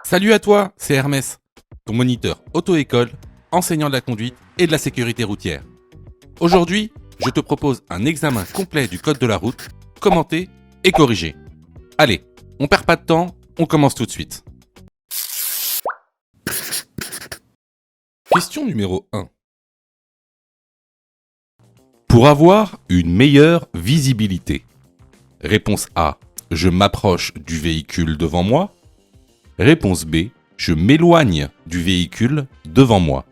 Salut à toi, c'est Hermès, ton moniteur auto-école, enseignant de la conduite et de la sécurité routière. Aujourd'hui, je te propose un examen complet du code de la route, commenté et corrigé. Allez, on perd pas de temps, on commence tout de suite. Question numéro 1. Pour avoir une meilleure visibilité. Réponse A, je m'approche du véhicule devant moi. Réponse B, je m'éloigne du véhicule devant moi.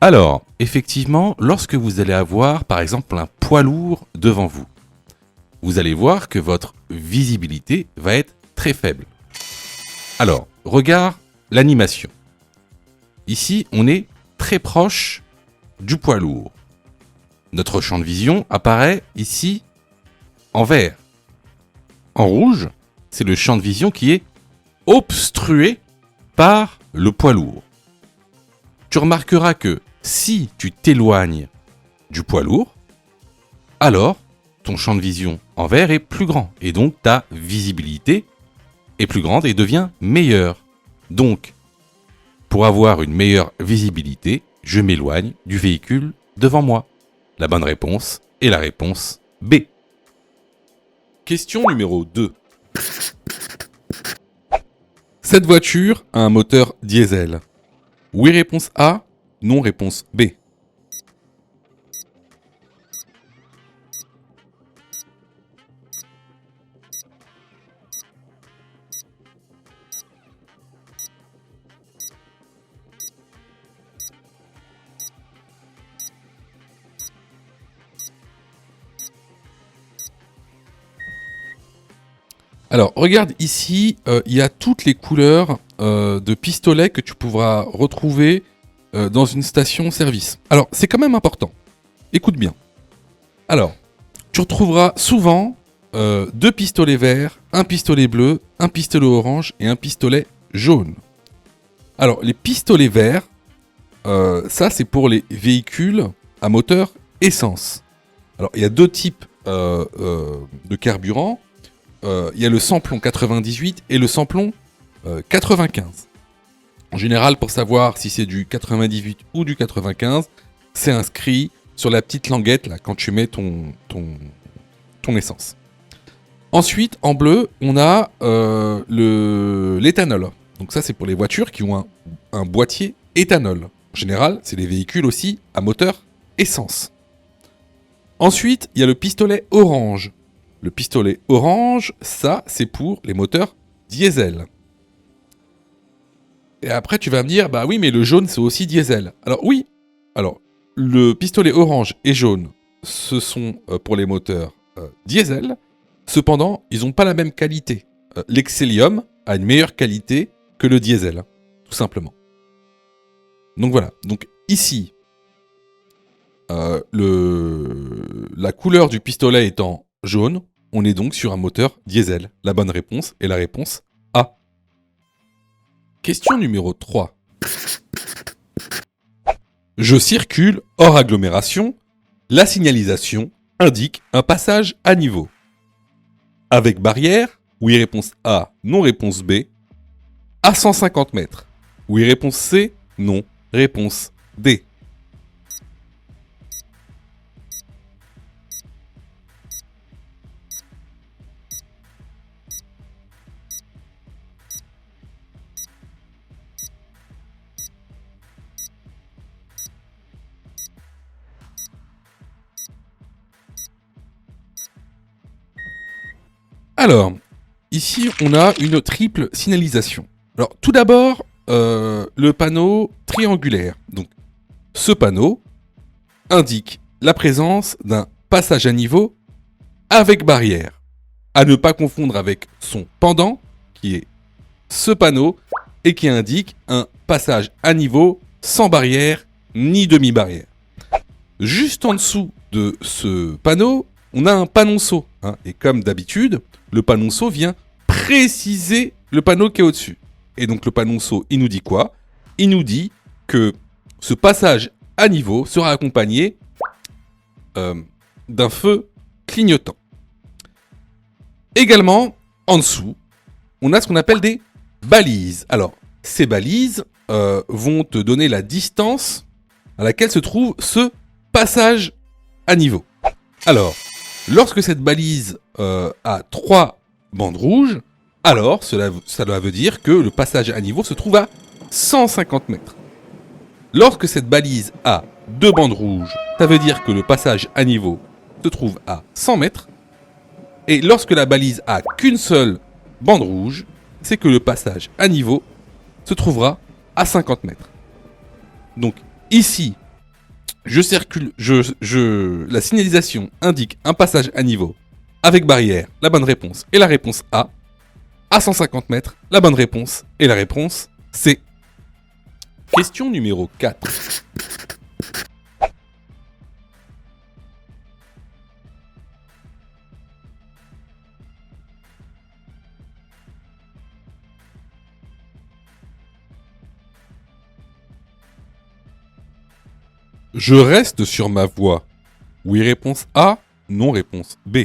Alors, effectivement, lorsque vous allez avoir par exemple un poids lourd devant vous, vous allez voir que votre visibilité va être très faible. Alors, regarde l'animation. Ici, on est très proche du poids lourd. Notre champ de vision apparaît ici en vert. En rouge, c'est le champ de vision qui est obstrué par le poids lourd. Tu remarqueras que si tu t'éloignes du poids lourd, alors ton champ de vision en vert est plus grand et donc ta visibilité est plus grande et devient meilleure. Donc, pour avoir une meilleure visibilité, je m'éloigne du véhicule devant moi. La bonne réponse est la réponse B. Question numéro 2. Cette voiture a un moteur diesel. Oui, réponse A. Non, réponse B. Alors, regarde ici, il y a toutes les couleurs de pistolets que tu pourras retrouver dans une station-service. Alors, c'est quand même important. Écoute bien. Alors, tu retrouveras souvent 2 pistolets verts, un pistolet bleu, un pistolet orange et un pistolet jaune. Alors, les pistolets verts, ça c'est pour les véhicules à moteur essence. Alors, il y a 2 types de carburant. Il y a le samplon 98 et le samplon 95. En général, pour savoir si c'est du 98 ou du 95, c'est inscrit sur la petite languette là, quand tu mets ton essence. Ensuite, en bleu, on a l'éthanol. Donc ça, c'est pour les voitures qui ont un boîtier éthanol. En général, c'est les véhicules aussi à moteur essence. Ensuite, il y a le pistolet orange. Le pistolet orange, ça, c'est pour les moteurs diesel. Et après, tu vas me dire, bah oui, mais le jaune, c'est aussi diesel. Alors oui, alors le pistolet orange et jaune, ce sont pour les moteurs diesel. Cependant, ils n'ont pas la même qualité. L'Excellium a une meilleure qualité que le diesel, tout simplement. Donc voilà. Donc ici, la couleur du pistolet étant jaune, on est donc sur un moteur diesel. La bonne réponse est la réponse A. Question numéro 3. Je circule hors agglomération. La signalisation indique un passage à niveau. Avec barrière, oui réponse A, non réponse B. À 150 mètres. Oui réponse C, non réponse D. Alors, ici, on a une triple signalisation. Alors, tout d'abord, le panneau triangulaire. Donc, ce panneau indique la présence d'un passage à niveau avec barrière. À ne pas confondre avec son pendant, qui est ce panneau, et qui indique un passage à niveau sans barrière ni demi-barrière. Juste en dessous de ce panneau, on a un panonceau. Hein, et comme d'habitude, le panonceau vient préciser le panneau qui est au-dessus. Et donc le panonceau, il nous dit quoi? Il nous dit que ce passage à niveau sera accompagné d'un feu clignotant. Également, en dessous, on a ce qu'on appelle des balises. Alors, ces balises vont te donner la distance à laquelle se trouve ce passage à niveau. Alors, lorsque cette balise a 3 bandes rouges, alors cela veut dire que le passage à niveau se trouve à 150 mètres. Lorsque cette balise a 2 bandes rouges, ça veut dire que le passage à niveau se trouve à 100 mètres. Et lorsque la balise a qu'une seule bande rouge, c'est que le passage à niveau se trouvera à 50 mètres. Donc ici, la signalisation indique un passage à niveau avec barrière, la bonne réponse est la réponse A. À 150 mètres, la bonne réponse est la réponse C. Question numéro 4. Je reste sur ma voie. Oui, réponse A. Non, réponse B.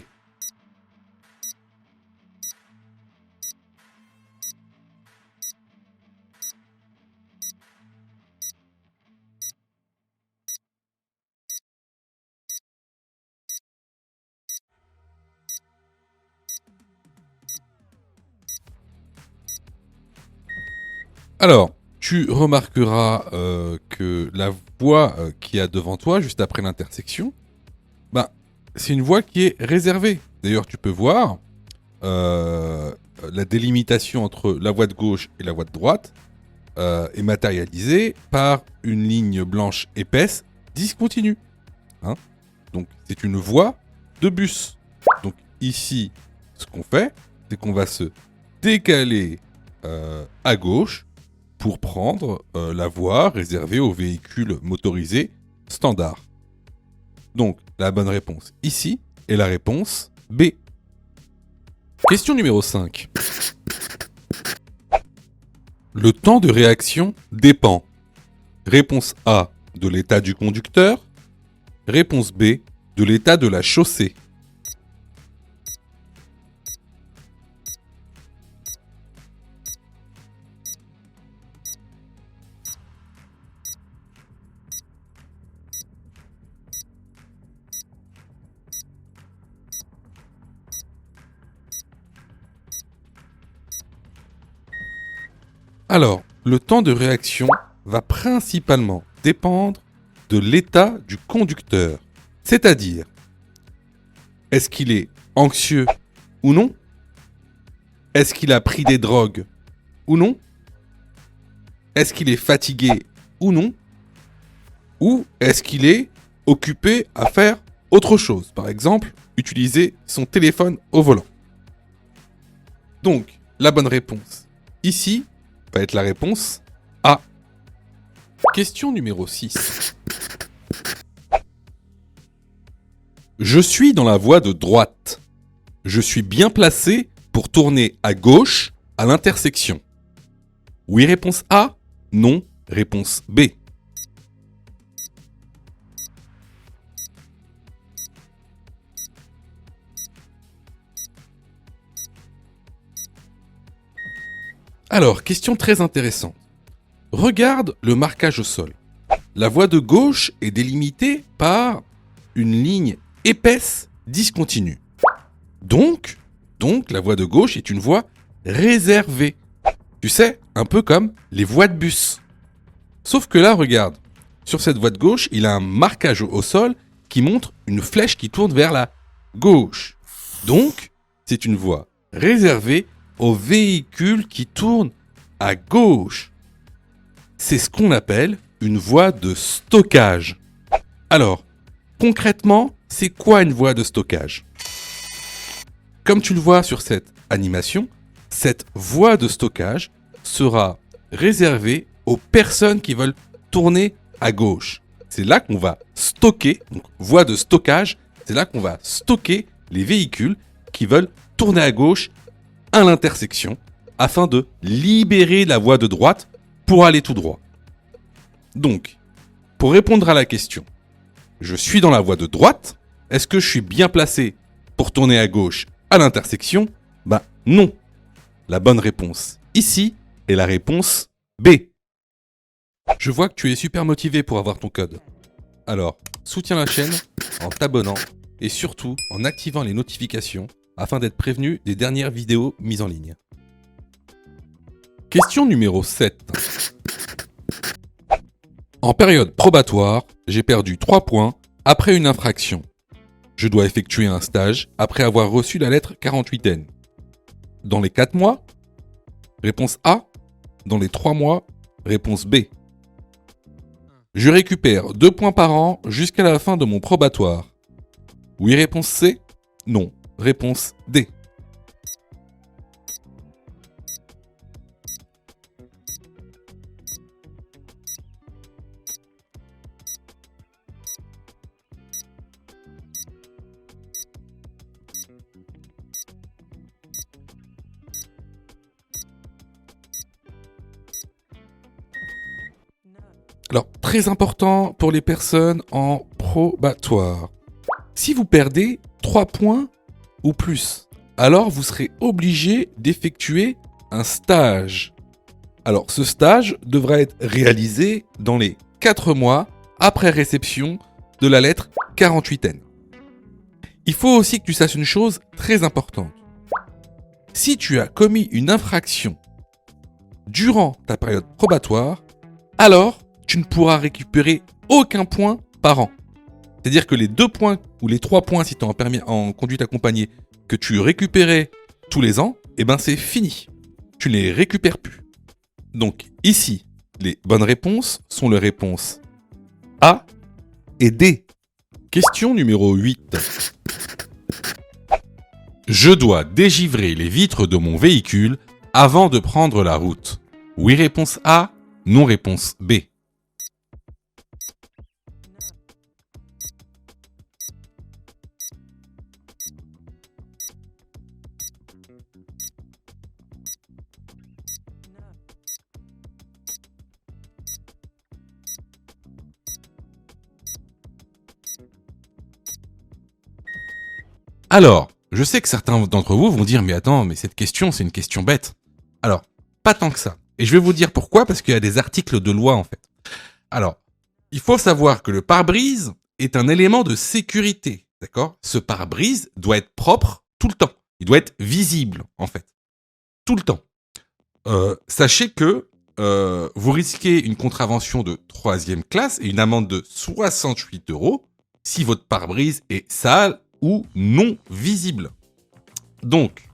Alors, tu remarqueras que la voie qui a devant toi, juste après l'intersection, c'est une voie qui est réservée. D'ailleurs, tu peux voir la délimitation entre la voie de gauche et la voie de droite est matérialisée par une ligne blanche épaisse discontinue. Hein, donc, c'est une voie de bus. Donc, ici, ce qu'on fait, c'est qu'on va se décaler à gauche pour prendre la voie réservée aux véhicules motorisés standards. Donc, la bonne réponse ici est la réponse B. Question numéro 5. Le temps de réaction dépend. Réponse A, de l'état du conducteur. Réponse B, de l'état de la chaussée. Alors, le temps de réaction va principalement dépendre de l'état du conducteur. C'est-à-dire, est-ce qu'il est anxieux ou non? Est-ce qu'il a pris des drogues ou non? Est-ce qu'il est fatigué ou non? Ou est-ce qu'il est occupé à faire autre chose? Par exemple, utiliser son téléphone au volant. Donc, la bonne réponse ici va être la réponse A. Question numéro 6. Je suis dans la voie de droite. Je suis bien placé pour tourner à gauche à l'intersection. Oui, réponse A. Non, réponse B. Alors, question très intéressante. Regarde le marquage au sol. La voie de gauche est délimitée par une ligne épaisse discontinue. Donc, la voie de gauche est une voie réservée. Tu sais, un peu comme les voies de bus. Sauf que là, regarde, sur cette voie de gauche, il a un marquage au sol qui montre une flèche qui tourne vers la gauche. Donc, c'est une voie réservée aux véhicules qui tournent à gauche. C'est ce qu'on appelle une voie de stockage. Alors, concrètement, c'est quoi une voie de stockage? Comme tu le vois sur cette animation, cette voie de stockage sera réservée aux personnes qui veulent tourner à gauche. C'est là qu'on va stocker, donc voie de stockage C'est là qu'on va stocker les véhicules qui veulent tourner à gauche à l'intersection afin de libérer la voie de droite pour aller tout droit. Donc, pour répondre à la question, je suis dans la voie de droite, est-ce que je suis bien placé pour tourner à gauche à l'intersection? Non. La bonne réponse ici est la réponse B. Je vois que tu es super motivé pour avoir ton code. Alors, soutiens la chaîne en t'abonnant et surtout en activant les notifications afin d'être prévenu des dernières vidéos mises en ligne. Question numéro 7. En période probatoire, j'ai perdu 3 points après une infraction. Je dois effectuer un stage après avoir reçu la lettre 48N. Dans les 4 mois? Réponse A. Dans les 3 mois? Réponse B. Je récupère 2 points par an jusqu'à la fin de mon probatoire. Oui, réponse C. Non, réponse D. Alors, très important pour les personnes en probatoire. Si vous perdez 3 points ou plus, alors vous serez obligé d'effectuer un stage. Alors, ce stage devra être réalisé dans les 4 mois après réception de la lettre 48N. Il faut aussi que tu saches une chose très importante. Si tu as commis une infraction durant ta période probatoire, alors tu ne pourras récupérer aucun point par an. C'est-à-dire que les 2 points ou les 3 points si tu es en conduite accompagnée que tu récupérais tous les ans, c'est fini. Tu ne les récupères plus. Donc ici, les bonnes réponses sont les réponses A et D. Question numéro 8. Je dois dégivrer les vitres de mon véhicule avant de prendre la route. Oui, réponse A. Non, réponse B. Alors, je sais que certains d'entre vous vont dire « Mais attends, mais cette question, c'est une question bête. » Alors, pas tant que ça. Et je vais vous dire pourquoi, parce qu'il y a des articles de loi, en fait. Alors, il faut savoir que le pare-brise est un élément de sécurité, d'accord? Ce pare-brise doit être propre tout le temps. Il doit être visible, en fait. Tout le temps. Sachez que vous risquez une contravention de 3e classe et une amende de 68 € si votre pare-brise est sale ou non visible. Donc,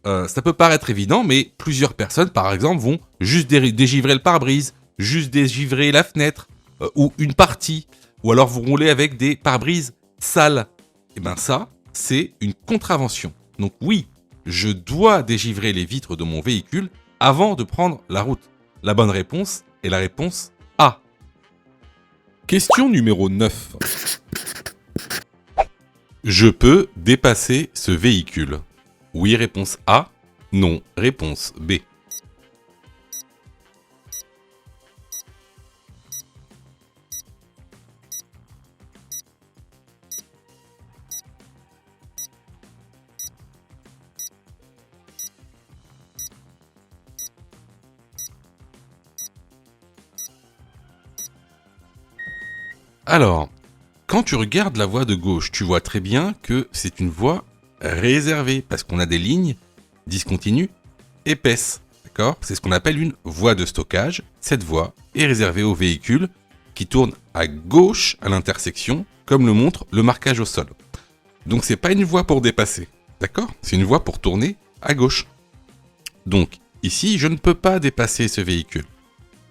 ça peut paraître évident, mais plusieurs personnes, par exemple, vont juste dégivrer le pare-brise, juste dégivrer la fenêtre, ou une partie, ou alors vous roulez avec des pare-brises sales. Et ça, c'est une contravention. Donc oui, je dois dégivrer les vitres de mon véhicule avant de prendre la route. La bonne réponse est la réponse A. Question numéro 9. Je peux dépasser ce véhicule. Oui, réponse A. Non, réponse B. Alors, quand tu regardes la voie de gauche, tu vois très bien que c'est une voie réservée parce qu'on a des lignes discontinues épaisses. D'accord ? C'est ce qu'on appelle une voie de stockage. Cette voie est réservée aux véhicules qui tournent à gauche à l'intersection, comme le montre le marquage au sol. Donc c'est pas une voie pour dépasser. D'accord ? C'est une voie pour tourner à gauche. Donc ici, je ne peux pas dépasser ce véhicule.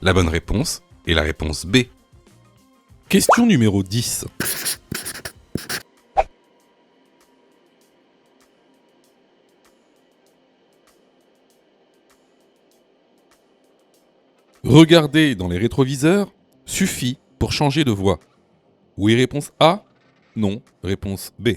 La bonne réponse est la réponse B. Question numéro 10. Regarder dans les rétroviseurs suffit pour changer de voie. Oui, réponse A. Non. Réponse B.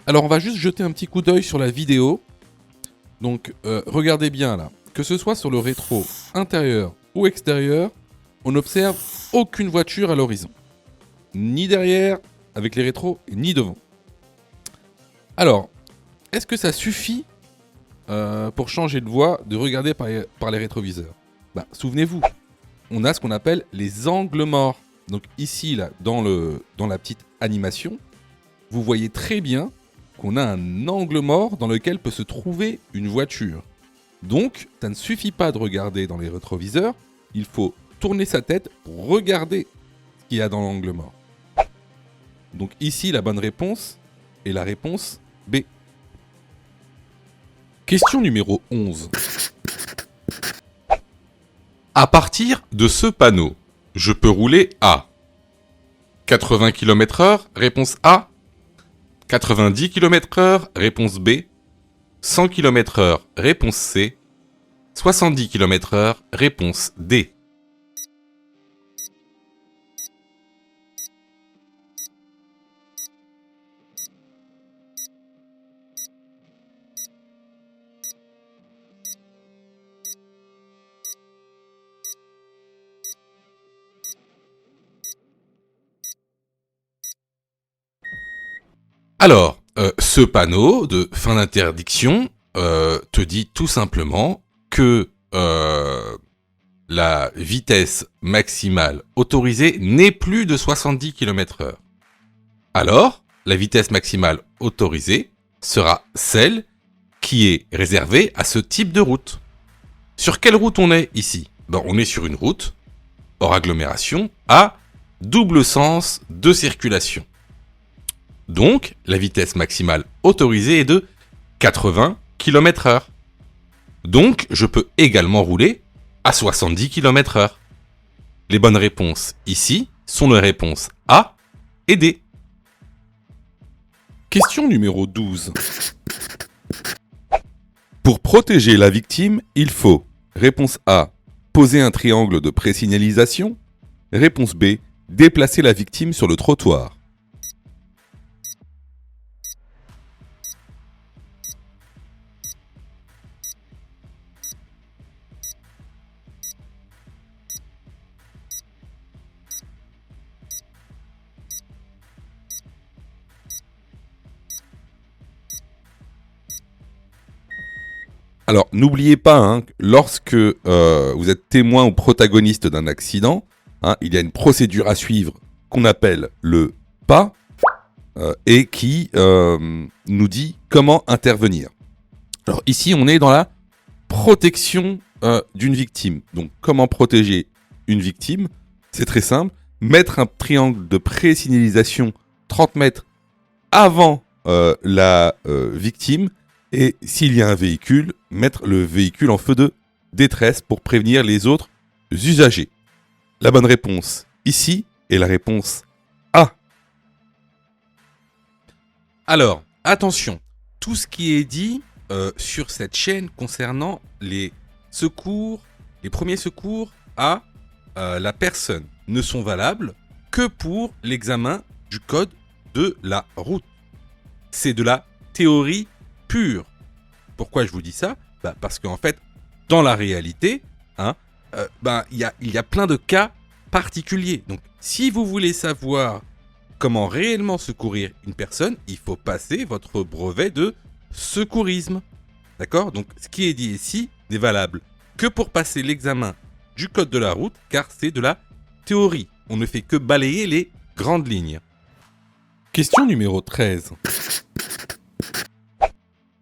Alors on va juste jeter un petit coup d'œil sur la vidéo. Donc regardez bien là. Que ce soit sur le rétro intérieur ou extérieur, on n'observe aucune voiture à l'horizon. Ni derrière avec les rétros, ni devant. Alors, est-ce que ça suffit pour changer de voie de regarder par les rétroviseurs? Souvenez-vous, on a ce qu'on appelle les angles morts. Donc ici, là, dans la petite animation, vous voyez très bien qu'on a un angle mort dans lequel peut se trouver une voiture. Donc, ça ne suffit pas de regarder dans les rétroviseurs, il faut tourner sa tête pour regarder ce qu'il y a dans l'angle mort. Donc ici, la bonne réponse est la réponse B. Question numéro 11. À partir de ce panneau, je peux rouler à 80 km/h, réponse A. 90 km/h, réponse B. 100 km/h, réponse C. 70 km/h, réponse D. Alors, ce panneau de fin d'interdiction te dit tout simplement que la vitesse maximale autorisée n'est plus de 70 km/h. Alors, la vitesse maximale autorisée sera celle qui est réservée à ce type de route. Sur quelle route on est ici? On est sur une route, hors agglomération, à double sens de circulation. Donc, la vitesse maximale autorisée est de 80 km/h. Donc, je peux également rouler à 70 km/h. Les bonnes réponses ici sont les réponses A et D. Question numéro 12. Pour protéger la victime, il faut, réponse A, poser un triangle de présignalisation. Réponse B, déplacer la victime sur le trottoir. Alors, n'oubliez pas, lorsque vous êtes témoin ou protagoniste d'un accident, il y a une procédure à suivre qu'on appelle le pas et qui nous dit comment intervenir. Alors ici, on est dans la protection d'une victime. Donc, comment protéger une victime? C'est très simple. Mettre un triangle de pré-signalisation 30 mètres avant la victime. Et s'il y a un véhicule, mettre le véhicule en feu de détresse pour prévenir les autres usagers. La bonne réponse ici est la réponse A. Alors, attention, tout ce qui est dit sur cette chaîne concernant les secours, les premiers secours à la personne ne sont valables que pour l'examen du code de la route. C'est de la théorie pure. Pourquoi je vous dis ça? Parce qu'en fait, dans la réalité, il y a plein de cas particuliers. Donc, si vous voulez savoir comment réellement secourir une personne, il faut passer votre brevet de secourisme. D'accord? Donc, ce qui est dit ici n'est valable que pour passer l'examen du code de la route, car c'est de la théorie. On ne fait que balayer les grandes lignes. Question numéro 13.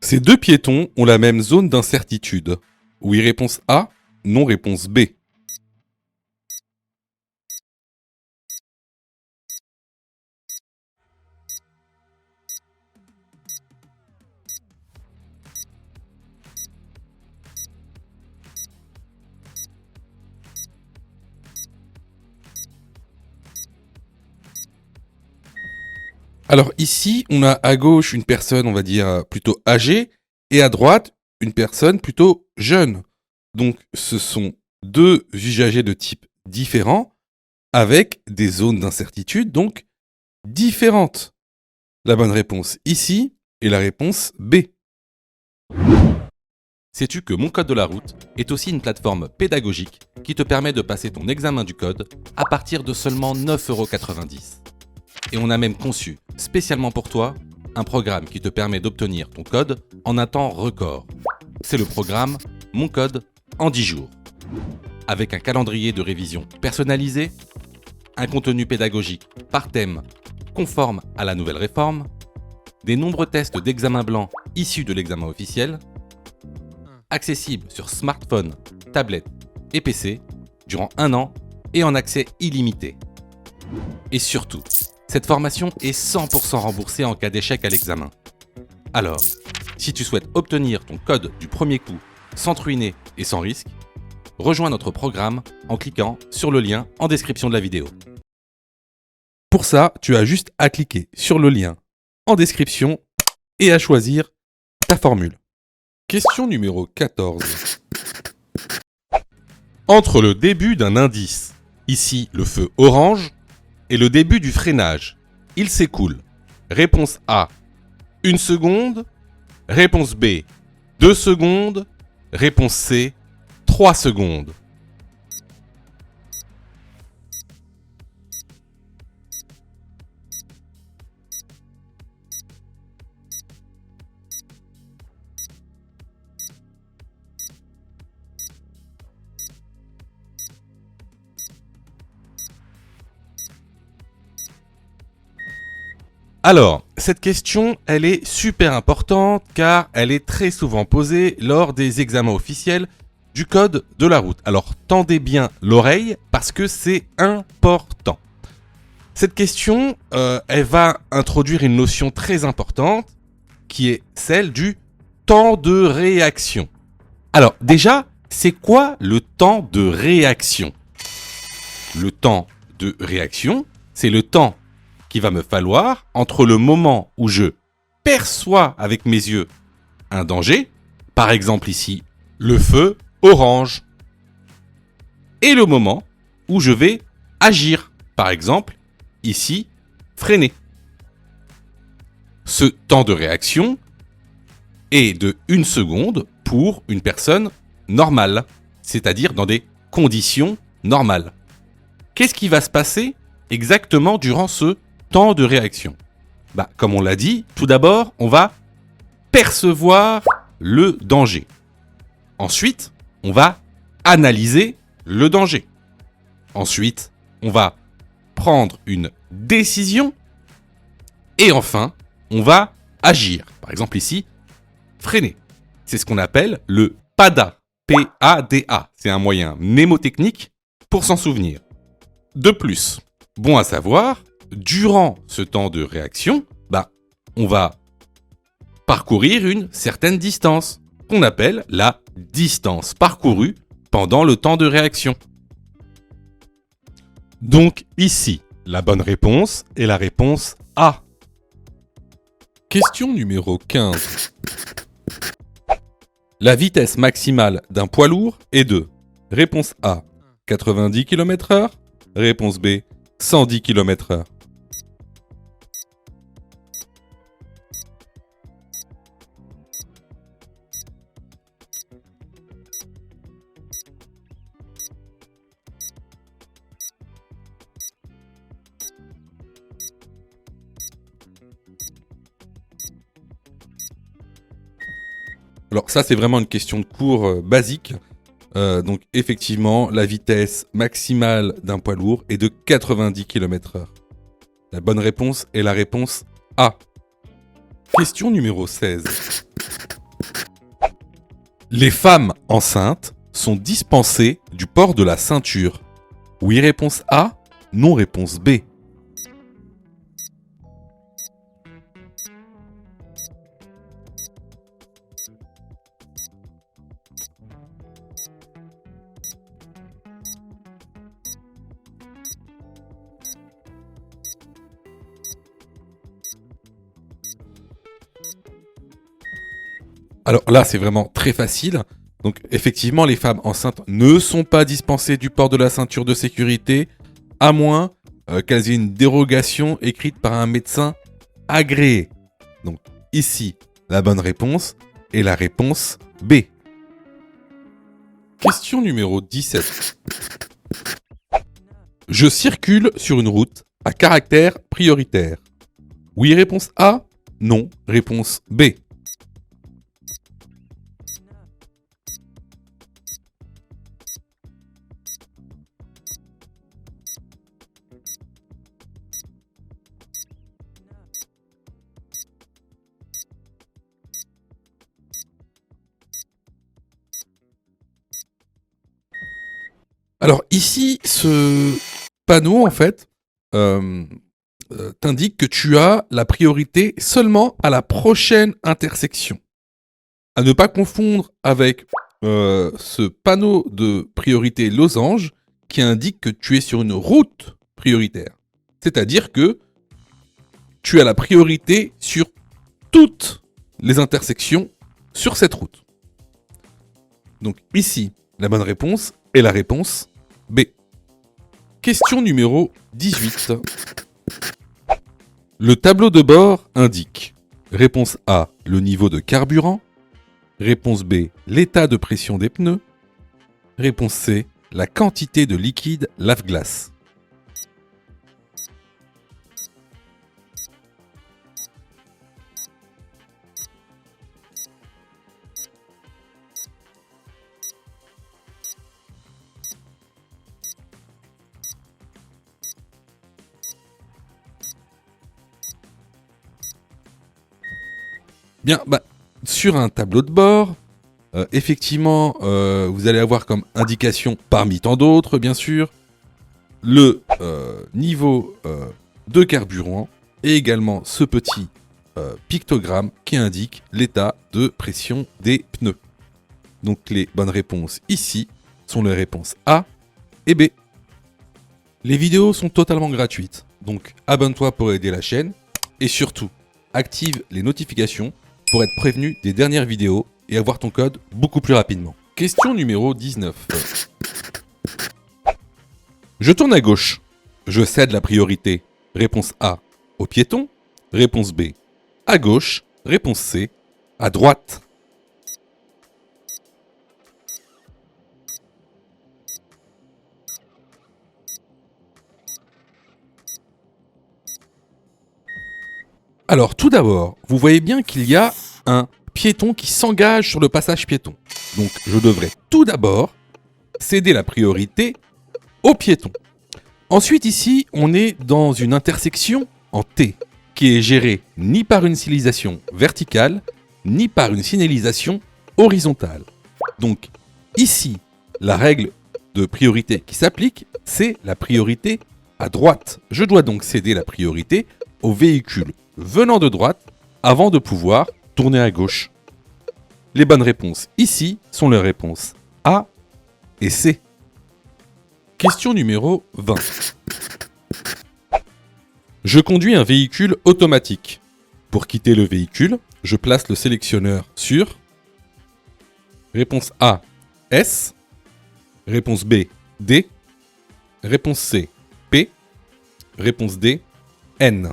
Ces deux piétons ont la même zone d'incertitude. Oui, réponse A, non, réponse B. Alors ici, on a à gauche une personne, on va dire, plutôt âgée, et à droite, une personne plutôt jeune. Donc ce sont deux usagers de type différents, avec des zones d'incertitude, donc différentes. La bonne réponse ici est la réponse B. Sais-tu que Mon Code de la route est aussi une plateforme pédagogique qui te permet de passer ton examen du code à partir de seulement 9,90 €. Et on a même conçu, spécialement pour toi, un programme qui te permet d'obtenir ton code en un temps record. C'est le programme Mon Code en 10 jours. Avec un calendrier de révision personnalisé, un contenu pédagogique par thème conforme à la nouvelle réforme, des nombreux tests d'examen blanc issus de l'examen officiel, accessible sur smartphone, tablette et PC durant 1 an et en accès illimité. Et surtout, cette formation est 100% remboursée en cas d'échec à l'examen. Alors, si tu souhaites obtenir ton code du premier coup sans te ruiner et sans risque, rejoins notre programme en cliquant sur le lien en description de la vidéo. Pour ça, tu as juste à cliquer sur le lien en description et à choisir ta formule. Question numéro 14. Entre le début d'un indice, ici le feu orange, et le début du freinage, il s'écoule. Réponse A, 1 seconde. Réponse B, 2 secondes. Réponse C, 3 secondes. Alors, cette question, elle est super importante car elle est très souvent posée lors des examens officiels du code de la route. Alors, tendez bien l'oreille parce que c'est important. Cette question, elle va introduire une notion très importante qui est celle du temps de réaction. Alors, déjà, c'est quoi le temps de réaction ? Le temps de réaction, c'est le temps qu'il va me falloir entre le moment où je perçois avec mes yeux un danger, par exemple ici le feu orange, et le moment où je vais agir, par exemple ici freiner. Ce temps de réaction est de 1 seconde pour une personne normale, c'est-à-dire dans des conditions normales. Qu'est-ce qui va se passer exactement durant ce temps de réaction ? Comme on l'a dit, tout d'abord, on va percevoir le danger. Ensuite, on va analyser le danger. Ensuite, on va prendre une décision. Et enfin, on va agir. Par exemple ici, freiner. C'est ce qu'on appelle le PADA. P-A-D-A. C'est un moyen mnémotechnique pour s'en souvenir. De plus, bon à savoir, durant ce temps de réaction, on va parcourir une certaine distance, qu'on appelle la distance parcourue pendant le temps de réaction. Donc ici, la bonne réponse est la réponse A. Question numéro 15. La vitesse maximale d'un poids lourd est de réponse A, 90 km/h. Réponse B, 110 km/h. Alors ça, c'est vraiment une question de cours basique. Donc effectivement, la vitesse maximale d'un poids lourd est de 90 km/h. La bonne réponse est la réponse A. Question numéro 16. Les femmes enceintes sont dispensées du port de la ceinture. Oui, réponse A. Non, réponse B. Alors là, c'est vraiment très facile. Donc effectivement, les femmes enceintes ne sont pas dispensées du port de la ceinture de sécurité, à moins qu'elles aient une dérogation écrite par un médecin agréé. Donc ici, la bonne réponse est la réponse B. Question numéro 17. Je circule sur une route à caractère prioritaire. Oui, réponse A. Non, réponse B. Alors ici, ce panneau, en fait, t'indique que tu as la priorité seulement à la prochaine intersection. À ne pas confondre avec ce panneau de priorité losange qui indique que tu es sur une route prioritaire. C'est-à-dire que tu as la priorité sur toutes les intersections sur cette route. Donc ici, la bonne réponse est la réponse B. Question numéro 18. Le tableau de bord indique réponse A, le niveau de carburant. Réponse B, l'état de pression des pneus. Réponse C, la quantité de liquide lave-glace. Bien, sur un tableau de bord, effectivement, vous allez avoir comme indication, parmi tant d'autres, bien sûr, le niveau de carburant et également ce petit pictogramme qui indique l'état de pression des pneus. Donc les bonnes réponses ici sont les réponses A et B. Les vidéos sont totalement gratuites, donc abonne-toi pour aider la chaîne et surtout, active les notifications pour être prévenu des dernières vidéos et avoir ton code beaucoup plus rapidement. Question numéro 19. Je tourne à gauche. Je cède la priorité. Réponse A, au piéton. Réponse B, à gauche. Réponse C, à droite. Alors, tout d'abord, vous voyez bien qu'il y a un piéton qui s'engage sur le passage piéton. Donc, je devrais tout d'abord céder la priorité au piéton. Ensuite, ici, on est dans une intersection en T, qui est gérée ni par une signalisation verticale, ni par une signalisation horizontale. Donc, ici, la règle de priorité qui s'applique, c'est la priorité à droite. Je dois donc céder la priorité au véhicule venant de droite avant de pouvoir tourner à gauche. Les bonnes réponses ici sont les réponses A et C. Question numéro 20. Je conduis un véhicule automatique. Pour quitter le véhicule, je place le sélectionneur sur réponse A, S. Réponse B, D. Réponse C, P. Réponse D, N.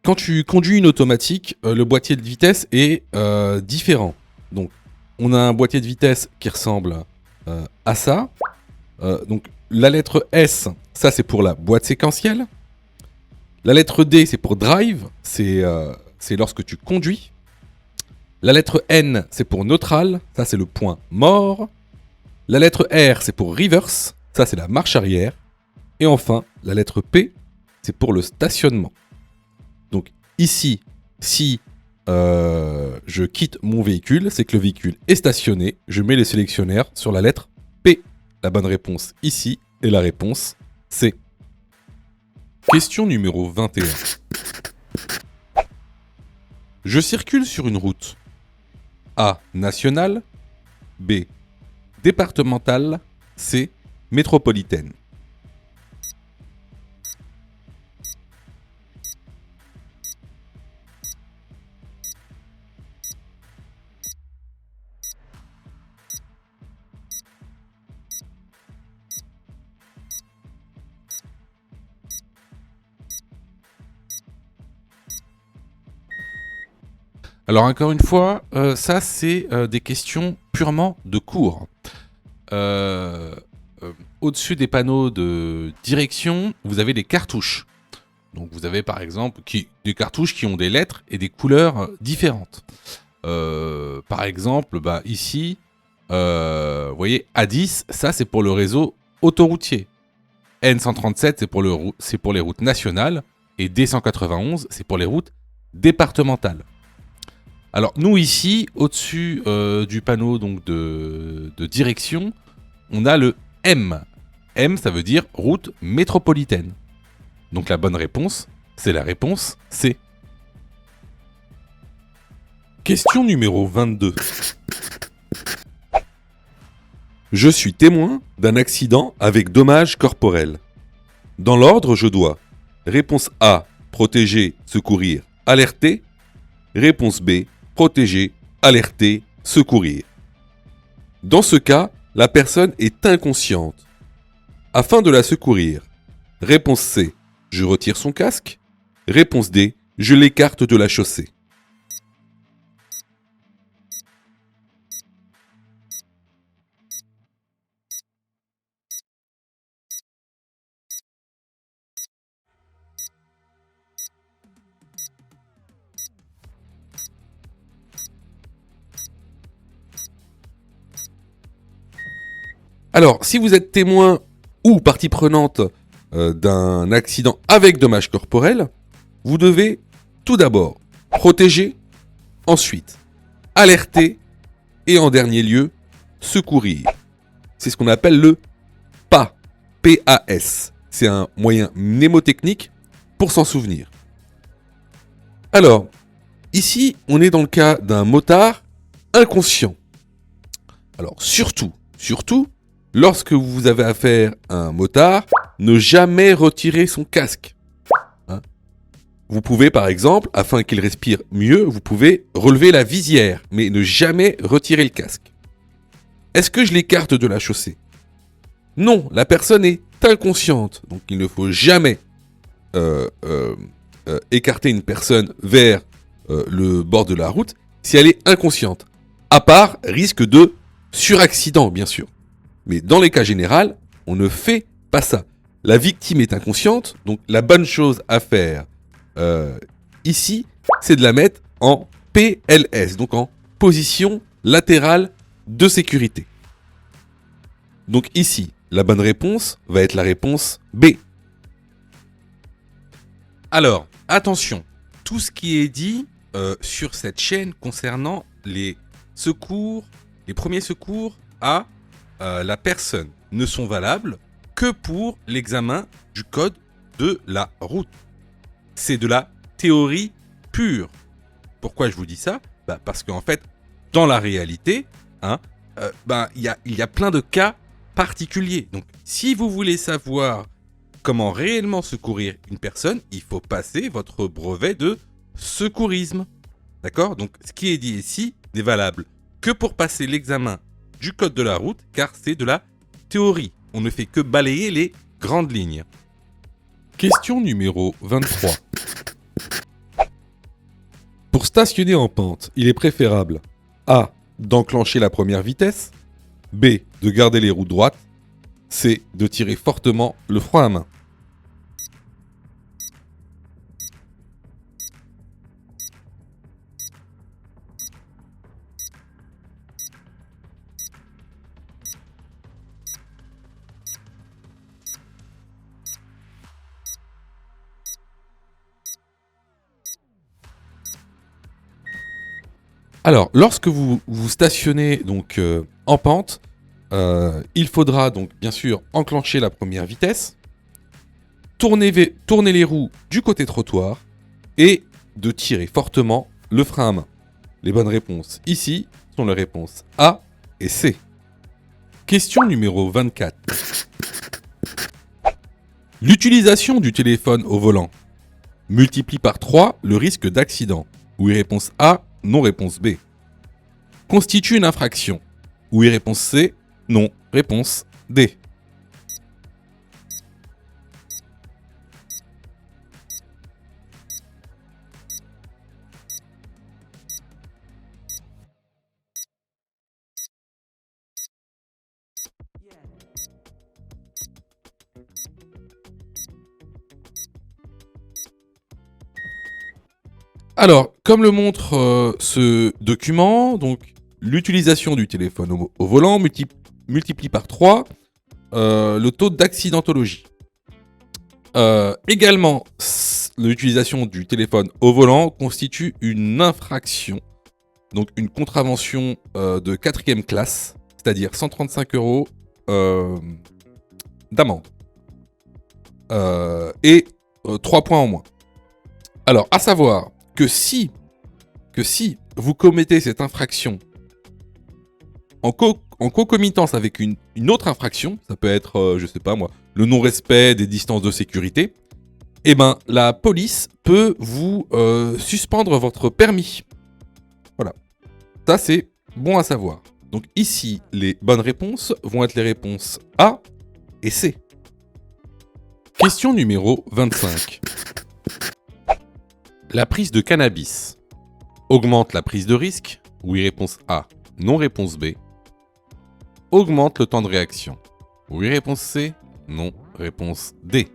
Quand tu conduis une automatique, le boîtier de vitesse est différent. Donc, on a un boîtier de vitesse qui ressemble à ça. Donc, la lettre S, ça c'est pour la boîte séquentielle. La lettre D, c'est pour drive, c'est lorsque tu conduis. La lettre N, c'est pour neutral, ça c'est le point mort. La lettre R, c'est pour reverse, ça c'est la marche arrière. Et enfin, la lettre P, c'est pour le stationnement. Donc ici, si je quitte mon véhicule, c'est que le véhicule est stationné. Je mets le sélectionnaire sur la lettre P. La bonne réponse ici est la réponse C. Question numéro 21. Je circule sur une route. A. Nationale. B. Départementale. C. Métropolitaine. Alors encore une fois, ça c'est des questions purement de cours. Au-dessus des panneaux de direction, vous avez des cartouches. Donc vous avez par exemple des cartouches qui ont des lettres et des couleurs différentes. Par exemple, ici, vous voyez A10, ça c'est pour le réseau autoroutier. N137 c'est pour les routes nationales et D191 c'est pour les routes départementales. Alors nous ici, au-dessus du panneau donc, de direction, on a le M. M, ça veut dire route métropolitaine. Donc la bonne réponse, c'est la réponse C. Question numéro 22. Je suis témoin d'un accident avec dommages corporels. Dans l'ordre, je dois. Réponse A, protéger, secourir, alerter. Réponse B, protéger, alerter, secourir. Dans ce cas, la personne est inconsciente. Afin de la secourir, réponse C, je retire son casque. Réponse D, je l'écarte de la chaussée. Alors, si vous êtes témoin ou partie prenante d'un accident avec dommages corporels, vous devez tout d'abord protéger, ensuite alerter et en dernier lieu secourir. C'est ce qu'on appelle le PAS. P-A-S. C'est un moyen mnémotechnique pour s'en souvenir. Alors, ici, on est dans le cas d'un motard inconscient. Alors, surtout, lorsque vous avez affaire à un motard, ne jamais retirer son casque. Vous pouvez par exemple, afin qu'il respire mieux, vous pouvez relever la visière, mais ne jamais retirer le casque. Est-ce que je l'écarte de la chaussée ? Non, la personne est inconsciente, donc il ne faut jamais écarter une personne vers le bord de la route si elle est inconsciente. À part risque de suraccident, bien sûr. Mais dans les cas généraux, on ne fait pas ça. La victime est inconsciente, donc la bonne chose à faire ici, c'est de la mettre en PLS, donc en position latérale de sécurité. Donc ici, la bonne réponse va être la réponse B. Alors, attention, tout ce qui est dit sur cette chaîne concernant les secours, les premiers secours à la personne ne sont valables que pour l'examen du code de la route. C'est de la théorie pure. Pourquoi je vous dis ça ? Parce qu'en fait, dans la réalité, il y a plein de cas particuliers. Donc, si vous voulez savoir comment réellement secourir une personne, il faut passer votre brevet de secourisme. D'accord ? Donc, ce qui est dit ici n'est valable que pour passer l'examen du code de la route, car c'est de la théorie. On ne fait que balayer les grandes lignes. Question numéro 23. Pour stationner en pente, il est préférable A. D'enclencher la première vitesse, B. De garder les roues droites, C. De tirer fortement le frein à main. Alors, lorsque vous stationnez donc en pente, il faudra donc bien sûr enclencher la première vitesse, tourner les roues du côté trottoir et de tirer fortement le frein à main. Les bonnes réponses ici sont les réponses A et C. Question numéro 24. L'utilisation du téléphone au volant multiplie par 3 le risque d'accident. Oui, réponse A, non, réponse B. Constitue une infraction. Oui, réponse C, non, réponse D. Alors, comme le montre ce document, donc l'utilisation du téléphone au volant multiplie par 3 le taux d'accidentologie. Également, l'utilisation du téléphone au volant constitue une infraction, donc une contravention de 4e classe, c'est-à-dire 135 € d'amende. Et 3 points en moins. Alors, à savoir que si vous commettez cette infraction en concomitance avec une autre infraction, ça peut être, je sais pas moi, le non-respect des distances de sécurité, eh ben, la police peut vous suspendre votre permis. Voilà. Ça, c'est bon à savoir. Donc ici, les bonnes réponses vont être les réponses A et C. Question numéro 25. La prise de cannabis augmente la prise de risque. Oui, réponse A. Non, réponse B. Augmente le temps de réaction. Oui, réponse C. Non, réponse D.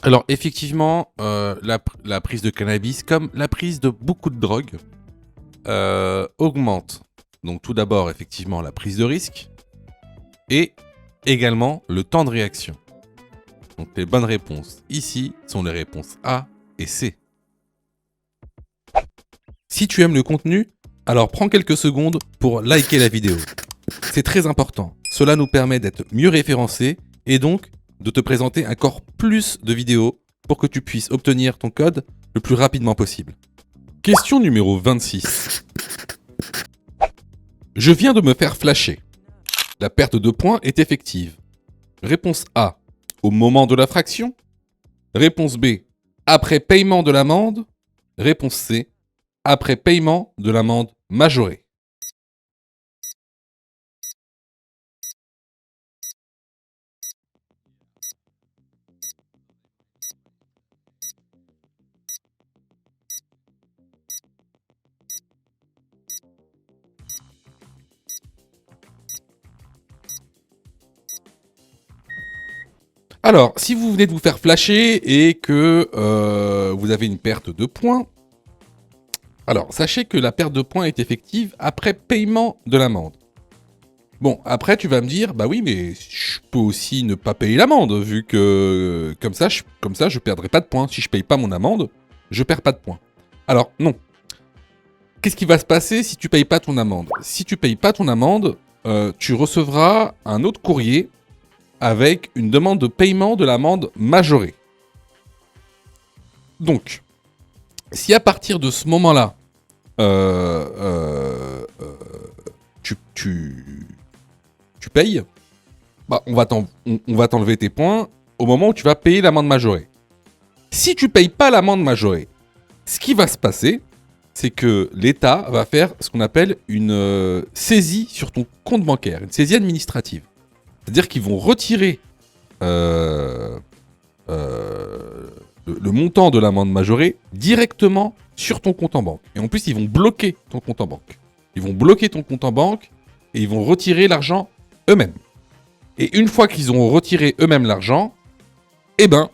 Alors effectivement, la prise de cannabis, comme la prise de beaucoup de drogues, augmente. Donc tout d'abord, effectivement, la prise de risque et également le temps de réaction. Donc les bonnes réponses ici sont les réponses A et C. Si tu aimes le contenu, alors prends quelques secondes pour liker la vidéo. C'est très important. Cela nous permet d'être mieux référencés et donc de te présenter encore plus de vidéos pour que tu puisses obtenir ton code le plus rapidement possible. Question numéro 26. Je viens de me faire flasher. La perte de points est effective. Réponse A, au moment de l'infraction. Réponse B, après paiement de l'amende. Réponse C, après paiement de l'amende majorée. Alors, si vous venez de vous faire flasher et que vous avez une perte de points, alors sachez que la perte de points est effective après paiement de l'amende. Bon, après tu vas me dire, bah oui, mais je peux aussi ne pas payer l'amende, vu que comme ça je perdrai pas de points. Si je paye pas mon amende, je perds pas de points. Alors non. Qu'est-ce qui va se passer si tu payes pas ton amende? Si tu payes pas ton amende, tu recevras un autre courrier avec une demande de paiement de l'amende majorée. Donc, si à partir de ce moment-là, tu payes, bah on va t'enlever tes points au moment où tu vas payer l'amende majorée. Si tu payes pas l'amende majorée, ce qui va se passer, c'est que l'État va faire ce qu'on appelle une saisie sur ton compte bancaire, une saisie administrative. C'est-à-dire qu'ils vont retirer le montant de l'amende majorée directement sur ton compte en banque. Et en plus, ils vont bloquer ton compte en banque. Ils vont bloquer ton compte en banque et ils vont retirer l'argent eux-mêmes. Et une fois qu'ils auront retiré eux-mêmes l'argent, eh ben,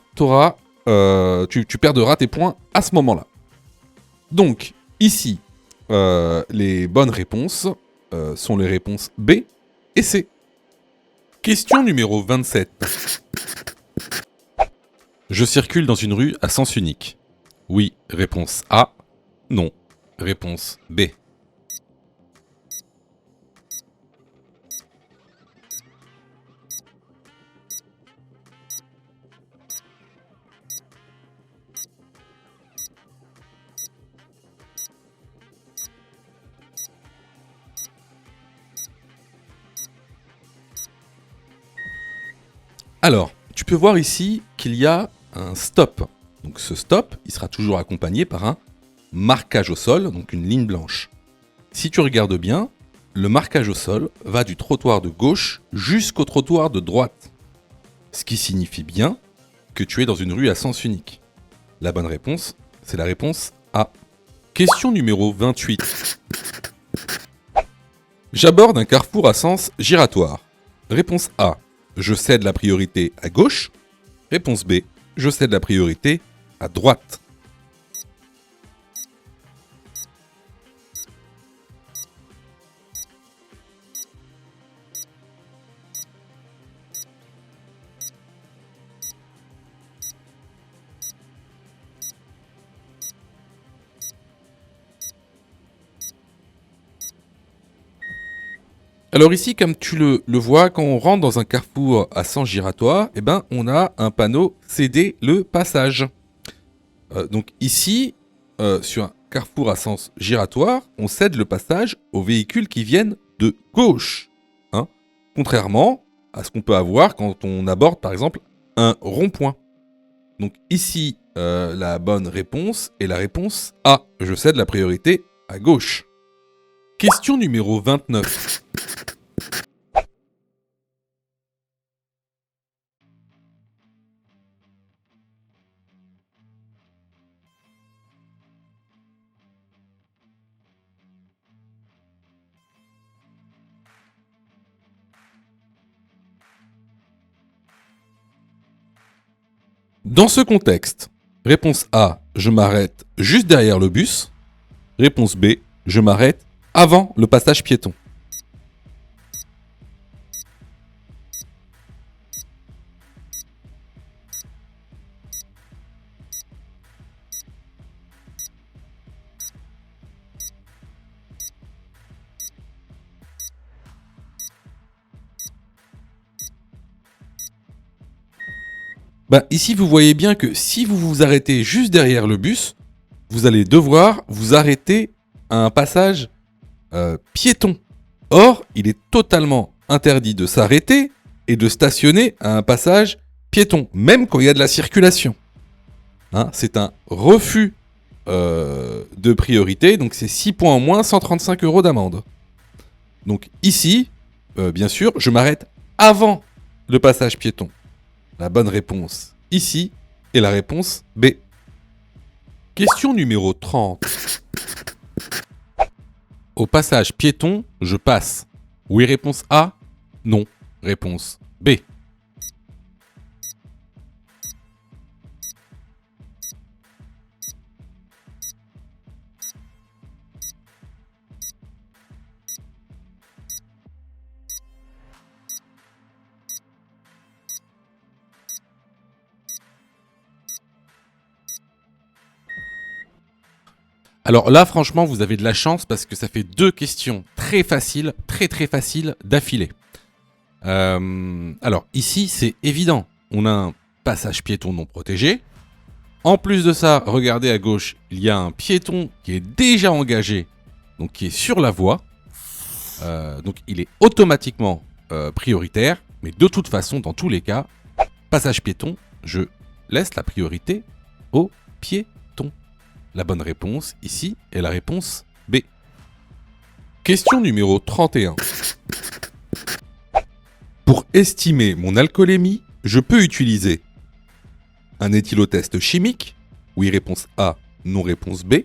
tu perdras tes points à ce moment-là. Donc, ici, les bonnes réponses sont les réponses B et C. Question numéro 27. Je circule dans une rue à sens unique. Oui, réponse A. Non, réponse B. Alors, tu peux voir ici qu'il y a un stop. Donc ce stop, il sera toujours accompagné par un marquage au sol, donc une ligne blanche. Si tu regardes bien, le marquage au sol va du trottoir de gauche jusqu'au trottoir de droite. Ce qui signifie bien que tu es dans une rue à sens unique. La bonne réponse, c'est la réponse A. Question numéro 28. J'aborde un carrefour à sens giratoire. Réponse A. Je cède la priorité à gauche. Réponse B. Je cède la priorité à droite. Alors ici, comme tu le vois, quand on rentre dans un carrefour à sens giratoire, eh ben, on a un panneau céder le passage. Donc ici, sur un carrefour à sens giratoire, on cède le passage aux véhicules qui viennent de gauche. Hein, contrairement à ce qu'on peut avoir quand on aborde par exemple un rond-point. Donc ici, la bonne réponse est la réponse A. Je cède la priorité à gauche. Question numéro 29. Dans ce contexte, réponse A, je m'arrête juste derrière le bus. Réponse B, je m'arrête avant le passage piéton. Ici, vous voyez bien que si vous vous arrêtez juste derrière le bus, vous allez devoir vous arrêter à un passage piéton. Or, il est totalement interdit de s'arrêter et de stationner à un passage piéton, même quand il y a de la circulation. Hein, c'est un refus de priorité, donc c'est 6 points en moins, 135 € d'amende. Donc ici, bien sûr, je m'arrête avant le passage piéton. La bonne réponse ici est la réponse B. Question numéro 30. Au passage piéton, je passe. Oui, réponse A. Non, réponse B. Alors là, franchement, vous avez de la chance parce que ça fait 2 questions très faciles, très faciles d'affilée. Alors ici, c'est évident. On a un passage piéton non protégé. En plus de ça, regardez à gauche, il y a un piéton qui est déjà engagé, donc qui est sur la voie. Donc il est automatiquement prioritaire. Mais de toute façon, dans tous les cas, passage piéton, je laisse la priorité au piéton. La bonne réponse ici est la réponse B. Question numéro 31. Pour estimer mon alcoolémie, je peux utiliser un éthylotest chimique. Oui, réponse A. Non, réponse B.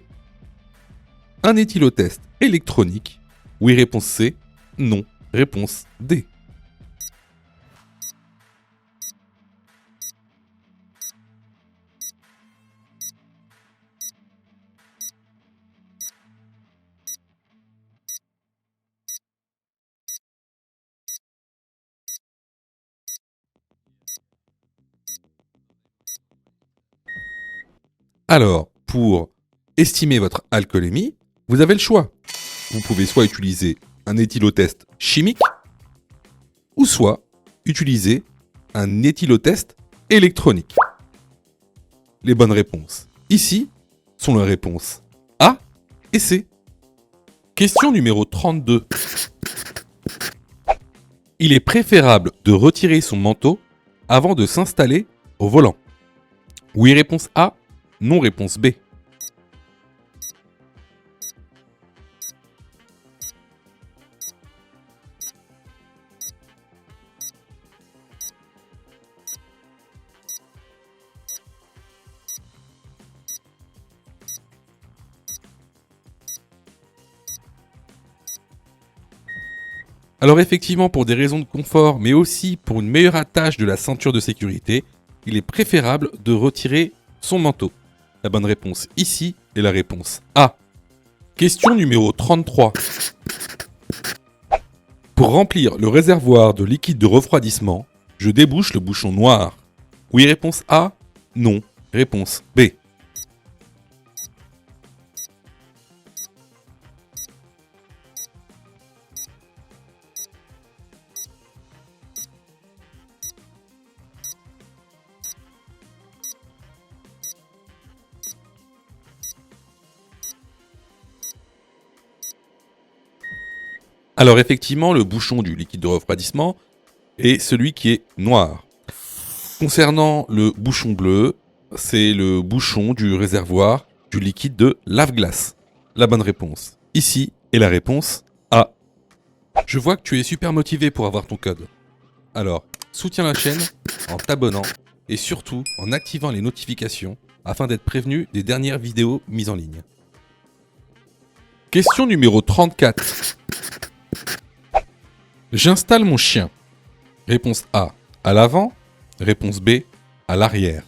Un éthylotest électronique. Oui, réponse C. Non, réponse D. Alors, pour estimer votre alcoolémie, vous avez le choix. Vous pouvez soit utiliser un éthylotest chimique, ou soit utiliser un éthylotest électronique. Les bonnes réponses ici sont les réponses A et C. Question numéro 32. Il est préférable de retirer son manteau avant de s'installer au volant. Oui, réponse A. Non, réponse B. Alors effectivement, pour des raisons de confort, mais aussi pour une meilleure attache de la ceinture de sécurité, il est préférable de retirer son manteau. La bonne réponse ici est la réponse A. Question numéro 33. Pour remplir le réservoir de liquide de refroidissement, je débouche le bouchon noir. Oui, réponse A. Non, réponse B. Alors effectivement, le bouchon du liquide de refroidissement est celui qui est noir. Concernant le bouchon bleu, c'est le bouchon du réservoir du liquide de lave-glace. La bonne réponse ici est la réponse A. Je vois que tu es super motivé pour avoir ton code. Alors, soutiens la chaîne en t'abonnant et surtout en activant les notifications afin d'être prévenu des dernières vidéos mises en ligne. Question numéro 34. J'installe mon chien. Réponse A, à l'avant. Réponse B, à l'arrière.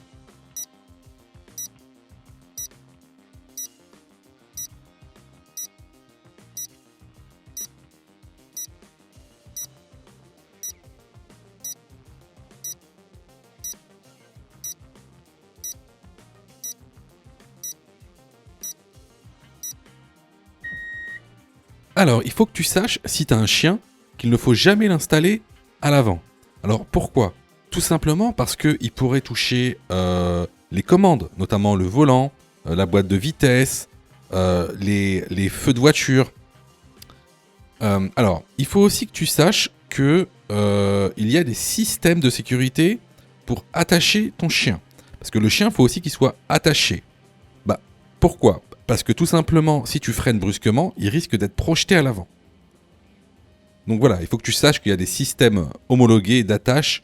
Alors, il faut que tu saches, si tu as un chien, qu'il ne faut jamais l'installer à l'avant. Alors, pourquoi? Tout simplement parce qu'il pourrait toucher les commandes, notamment le volant, la boîte de vitesse, les feux de voiture. Alors, il faut aussi que tu saches que il y a des systèmes de sécurité pour attacher ton chien. Parce que le chien, il faut aussi qu'il soit attaché. Bah, pourquoi? Parce que tout simplement, si tu freines brusquement, il risque d'être projeté à l'avant. Donc voilà, il faut que tu saches qu'il y a des systèmes homologués d'attache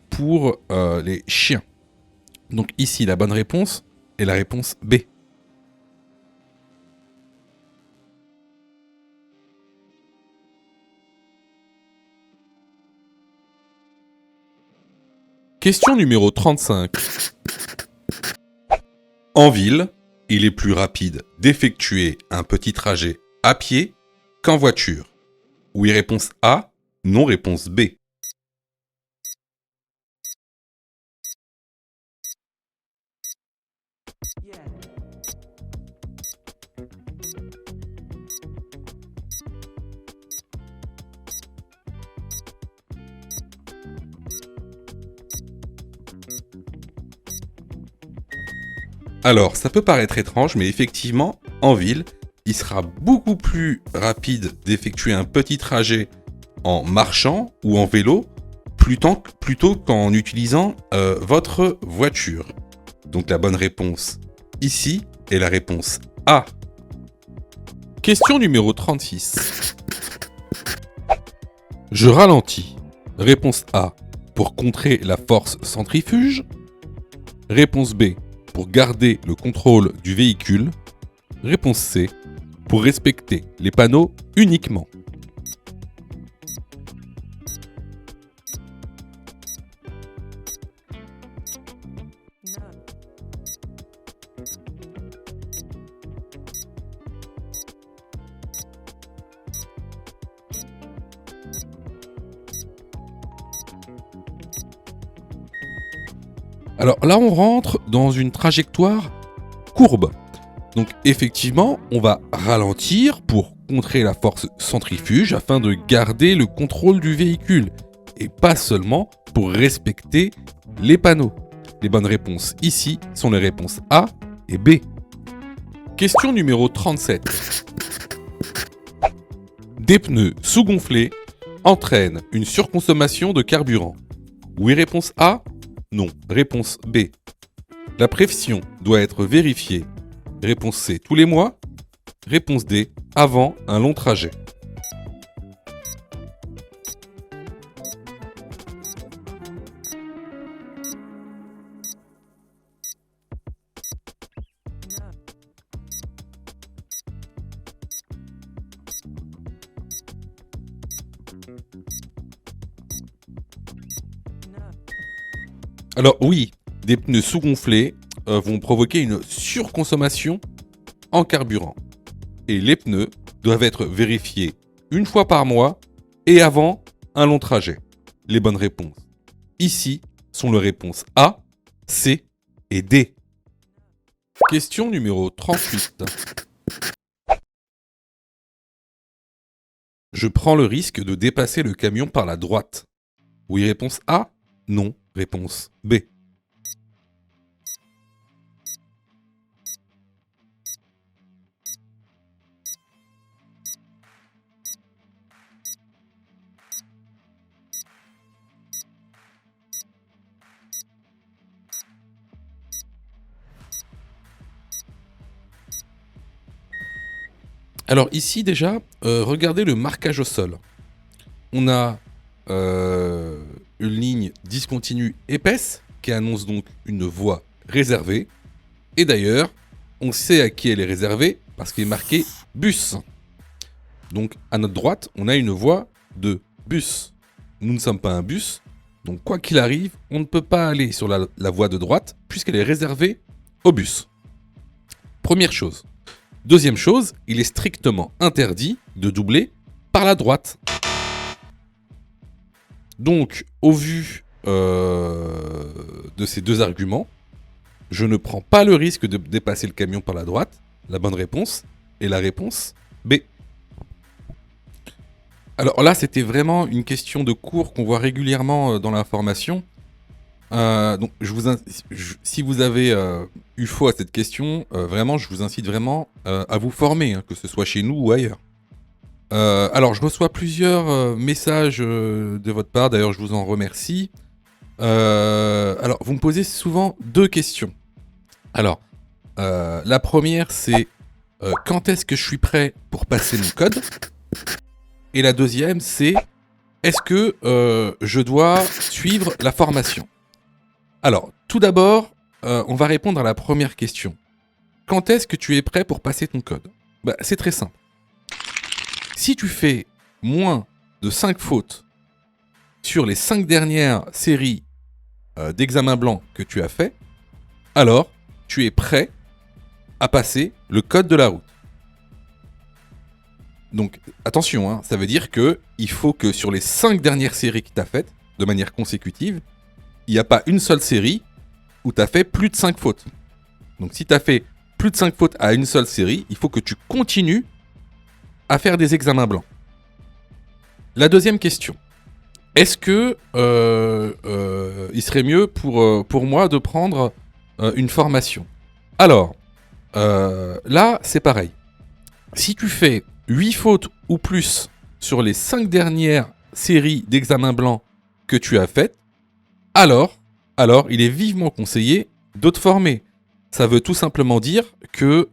pour les chiens. Donc ici, la bonne réponse est la réponse B. Question numéro 35. En ville, il est plus rapide d'effectuer un petit trajet à pied qu'en voiture. Oui, réponse A. Non, réponse B. Alors, ça peut paraître étrange, mais effectivement, en ville, il sera beaucoup plus rapide d'effectuer un petit trajet en marchant ou en vélo plutôt qu'en utilisant votre voiture. Donc la bonne réponse ici est la réponse A. Question numéro 36. Je ralentis. Réponse A, pour contrer la force centrifuge. Réponse B, pour garder le contrôle du véhicule. Réponse C, pour respecter les panneaux uniquement. Alors là, on rentre dans une trajectoire courbe. Donc effectivement, on va ralentir pour contrer la force centrifuge afin de garder le contrôle du véhicule et pas seulement pour respecter les panneaux. Les bonnes réponses ici sont les réponses A et B. Question numéro 37. Des pneus sous-gonflés entraînent une surconsommation de carburant. Oui, réponse A. Non, réponse B. La pression doit être vérifiée. Réponse C, tous les mois. Réponse D, avant un long trajet. Alors oui, des pneus sous-gonflés vont provoquer une surconsommation en carburant. Et les pneus doivent être vérifiés une fois par mois et avant un long trajet. Les bonnes réponses ici sont les réponses A, C et D. Question numéro 38. Je prends le risque de dépasser le camion par la droite. Oui, réponse A. Non, réponse B. Alors ici déjà, regardez le marquage au sol. On a une ligne discontinue épaisse qui annonce donc une voie réservée. Et d'ailleurs, on sait à qui elle est réservée parce qu'il est marqué bus. Donc à notre droite, on a une voie de bus. Nous ne sommes pas un bus, donc quoi qu'il arrive, on ne peut pas aller sur la voie de droite puisqu'elle est réservée au bus. Première chose. Deuxième chose, il est strictement interdit de doubler par la droite. Donc, au vu de ces deux arguments, je ne prends pas le risque de dépasser le camion par la droite. La bonne réponse est la réponse B. Alors là, c'était vraiment une question de cours qu'on voit régulièrement dans l'information. Donc, si vous avez eu faux à cette question, vraiment, je vous incite vraiment à vous former, hein, que ce soit chez nous ou ailleurs. Alors, je reçois plusieurs messages de votre part, d'ailleurs, je vous en remercie. Alors, vous me posez souvent deux questions. Alors, la première, c'est quand est-ce que je suis prêt pour passer mon code ? Et la deuxième, c'est est-ce que je dois suivre la formation ? Alors, tout d'abord, on va répondre à la première question. Quand est-ce que tu es prêt pour passer ton code ? C'est très simple. Si tu fais moins de 5 fautes sur les 5 dernières séries d'examens blancs que tu as fait, alors tu es prêt à passer le code de la route. Donc attention, hein, ça veut dire qu'il faut que sur les 5 dernières séries que tu as faites, de manière consécutive, il n'y a pas une seule série où tu as fait plus de 5 fautes. Donc si tu as fait plus de 5 fautes à une seule série, il faut que tu continues à faire des examens blancs. La deuxième question. Est-ce que il serait mieux pour moi de prendre une formation ? Alors, là, c'est pareil. Si tu fais 8 fautes ou plus sur les 5 dernières séries d'examens blancs que tu as faites, alors, il est vivement conseillé de te former. Ça veut tout simplement dire que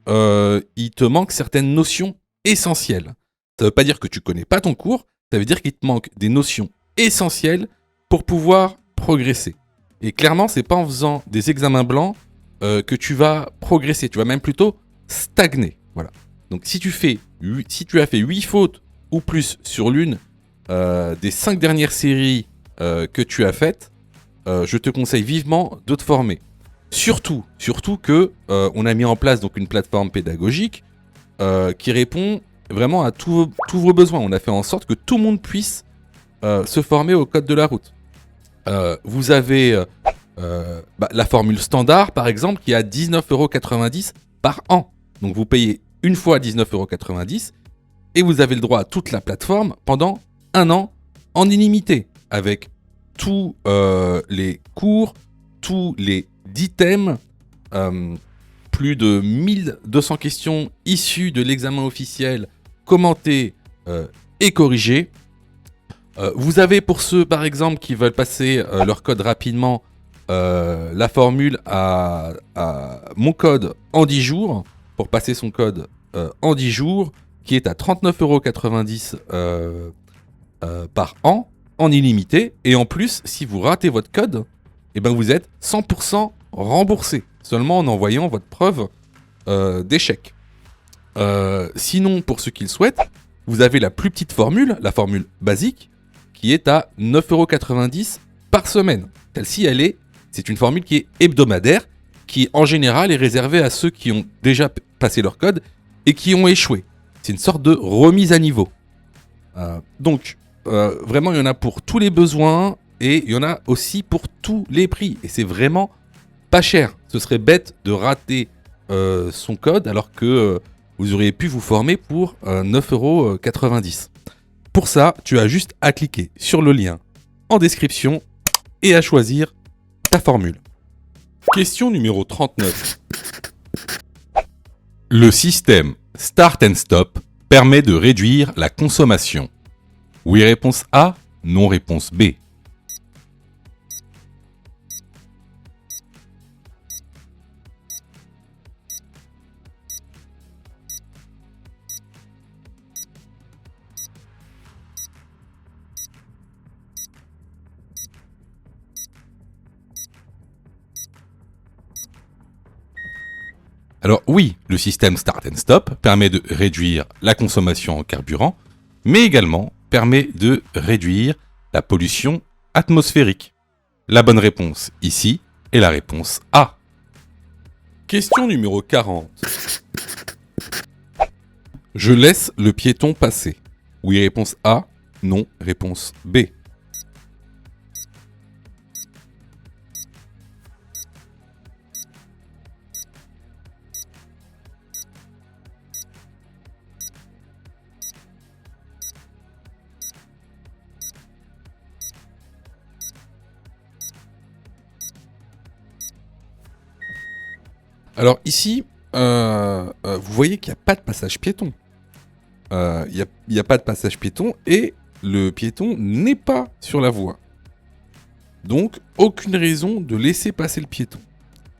il te manque certaines notions essentielles. Ça ne veut pas dire que tu connais pas ton cours, ça veut dire qu'il te manque des notions essentielles pour pouvoir progresser. Et clairement, c'est pas en faisant des examens blancs que tu vas progresser, tu vas même plutôt stagner. Voilà. Donc si tu as fait 8 fautes ou plus sur l'une des 5 dernières séries que tu as faites, je te conseille vivement de te former. Surtout que on a mis en place donc une plateforme pédagogique qui répond vraiment à tous vos besoins. On a fait en sorte que tout le monde puisse se former au code de la route. Vous avez La formule standard, par exemple, qui est à 19,90 € par an. Donc vous payez une fois 19,90 € et vous avez le droit à toute la plateforme pendant un an en illimité, avec tous les cours, tous les 10 thèmes, plus de 1200 questions issues de l'examen officiel, commentées et corrigées. Vous avez pour ceux, par exemple, qui veulent passer leur code rapidement, la formule à mon code en 10 jours, pour passer son code en 10 jours, qui est à 39,90 € par an, en illimité. Et en plus, si vous ratez votre code, eh ben vous êtes 100% remboursé, seulement en envoyant votre preuve d'échec. Sinon, pour ceux qui le souhaitent, vous avez la plus petite formule, la formule basique, qui est à 9,90 € par semaine. Celle-ci, c'est une formule qui est hebdomadaire, qui en général est réservée à ceux qui ont déjà passé leur code et qui ont échoué. C'est une sorte de remise à niveau. Donc, vraiment, il y en a pour tous les besoins et il y en a aussi pour tous les prix. Et c'est vraiment pas cher. Ce serait bête de rater son code alors que vous auriez pu vous former pour 9,90 €. Pour ça, tu as juste à cliquer sur le lien en description et à choisir ta formule. Question numéro 39. Le système Start and Stop permet de réduire la consommation. Oui, réponse A, non, réponse B. Alors oui, le système Start and Stop permet de réduire la consommation en carburant, mais également permet de réduire la pollution atmosphérique. La bonne réponse ici est la réponse A. Question numéro 40. Je laisse le piéton passer. Oui, réponse A. Non, réponse B. Alors ici, vous voyez qu'il n'y a pas de passage piéton. Il n'y a pas de passage piéton et le piéton n'est pas sur la voie. Donc, aucune raison de laisser passer le piéton.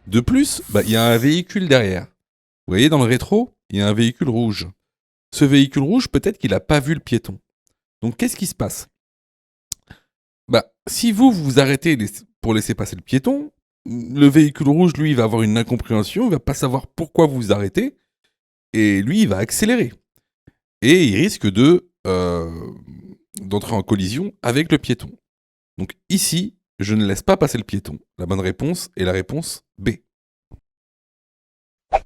De plus, il y a un véhicule derrière. Vous voyez, dans le rétro, il y a un véhicule rouge. Ce véhicule rouge, peut-être qu'il n'a pas vu le piéton. Donc, qu'est-ce qui se passe ? Si vous vous arrêtez pour laisser passer le piéton, le véhicule rouge, lui, il va avoir une incompréhension, il va pas savoir pourquoi vous vous arrêtez, et lui, il va accélérer. Et il risque d'entrer en collision avec le piéton. Donc ici, je ne laisse pas passer le piéton. La bonne réponse est la réponse B.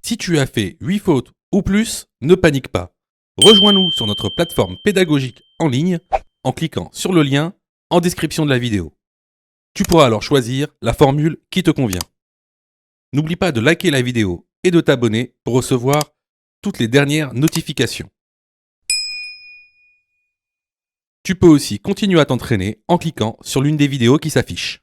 Si tu as fait 8 fautes ou plus, ne panique pas. Rejoins-nous sur notre plateforme pédagogique en ligne en cliquant sur le lien en description de la vidéo. Tu pourras alors choisir la formule qui te convient. N'oublie pas de liker la vidéo et de t'abonner pour recevoir toutes les dernières notifications. Tu peux aussi continuer à t'entraîner en cliquant sur l'une des vidéos qui s'affichent.